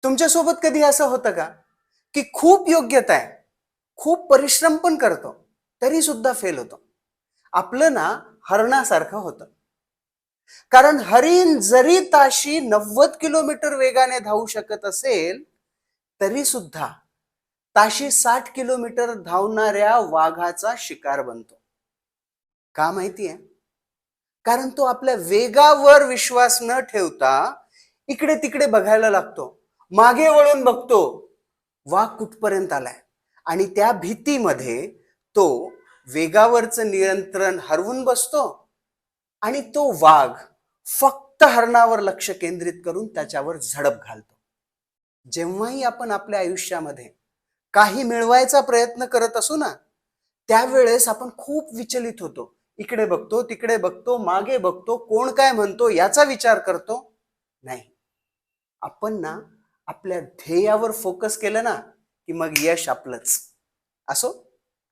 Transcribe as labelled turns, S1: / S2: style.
S1: तुमच्यासोबत कधी असं होतं का की खूप योग्यता आहे, खूप परिश्रम पण करतो, तरी सुद्धा फेल होतो? आपलं ना हरणासारखं होतं. कारण हरिण जरी ताशी 90 किलोमीटर वेगाने धावू शकत असेल, तरी सुद्धा ताशी 60 किलोमीटर धावणाऱ्या वाघाचा शिकार बनतो. का माहितीये? कारण तो आपल्या वेगावर विश्वास न ठेवता इकडे तिकडे बघायला लागतो, मागे वळून बघतो वाघ कुठपर्यंत आलाय, आणि त्या भीतीमध्ये तो वेगावरचं नियंत्रण हरवून बसतो आणि तो वाघ फक्त हरणावर लक्ष केंद्रित करून त्याच्यावर झडप घालतो. जेव्हाही आपण आपल्या आयुष्यामध्ये काही मिळवायचा प्रयत्न करत असू ना, त्यावेळेस आपण खूप विचलित होतो. इकडे बघतो, तिकडे बघतो, मागे बघतो, कोण काय म्हणतो याचा विचार करतो. नाही, आपण ना आपल्या ध्येयावर फोकस केलं ना, की मग यश आपलंच. असो.